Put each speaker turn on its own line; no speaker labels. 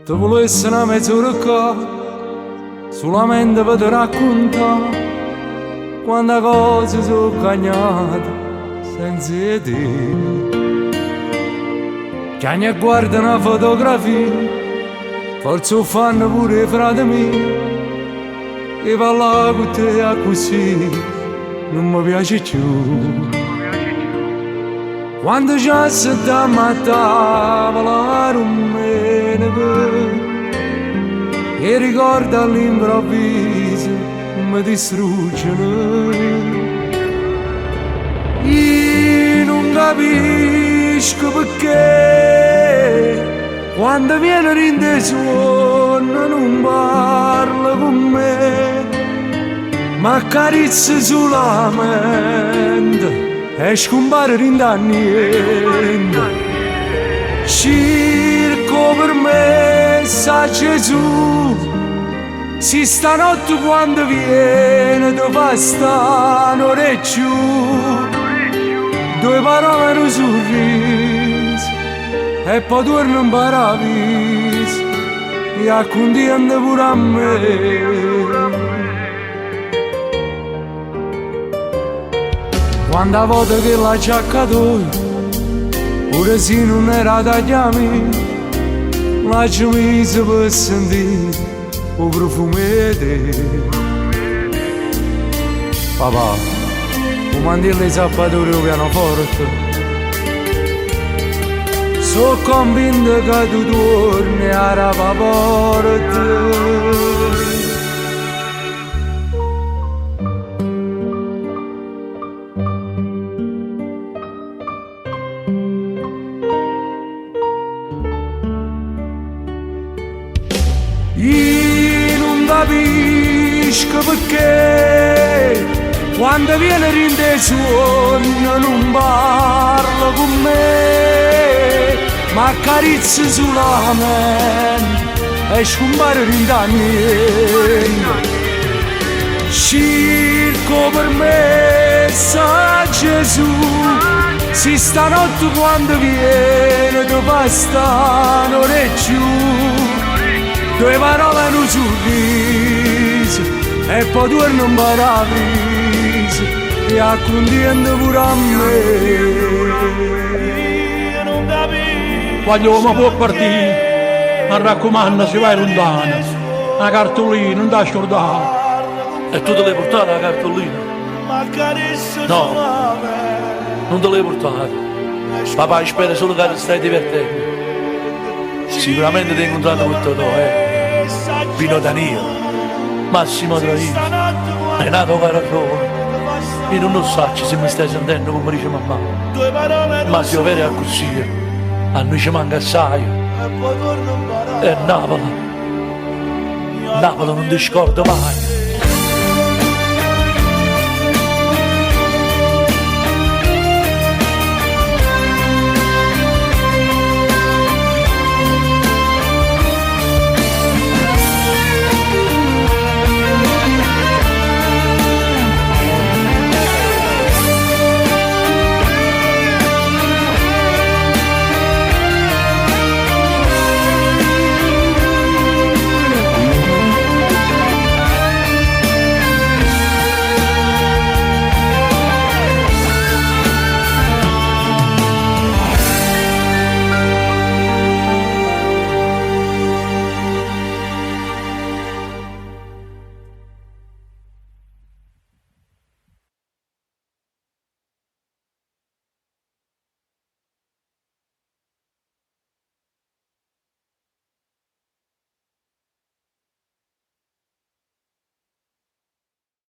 Ti volessi una mezz'ora qua, solamente per te raccontare quante cose sono cagnate senza te. Che ne guarda una fotografia, forse lo fanno pure i frati miei, e parlare con te a così non mi piace più. Quando già si da tavola rummenica e ricorda all'improvviso mi distruggono. Io non capisco perché quando viene rinde suono non parla con me, ma accarezza solamente e scompare rinda niente. Cerco per me sa Gesù, si stanotte quando viene ti fa sta non è più. Due parole e un sorriso e poi torno in paradiso e accontenta pure a me. Quando volta che la giacca tua, pure se non era tagliami, la camisa per sentire il profumo di te. Papà, comandare i zappatori al pianoforte, sono convinto che tu torni a rapporto. Io non capisco perché quando viene rinde sogno non parla con me, ma accarezza solamente e scompare rinde niente. Cerco per me sa Gesù, si stanotte quando viene ti fa sta non è più. Due parole e un sorriso e poi torno in paradiso e accontenta pure a me.
Quando uno può partire, mi raccomando, si vai lontano. La cartolina non da scordare. E tu te l'hai portata la cartolina? No, non te l'hai portata. Papà spera solo che ti stai divertendo. Sicuramente ti hai incontrato con Totò, Pino Danilo, Massimo Traino, Renato Carafone. Io non lo so se mi stai sentendo come dice mamma, ma se io vero è così, a noi ci manca assai. E Napoli non ti scordo mai.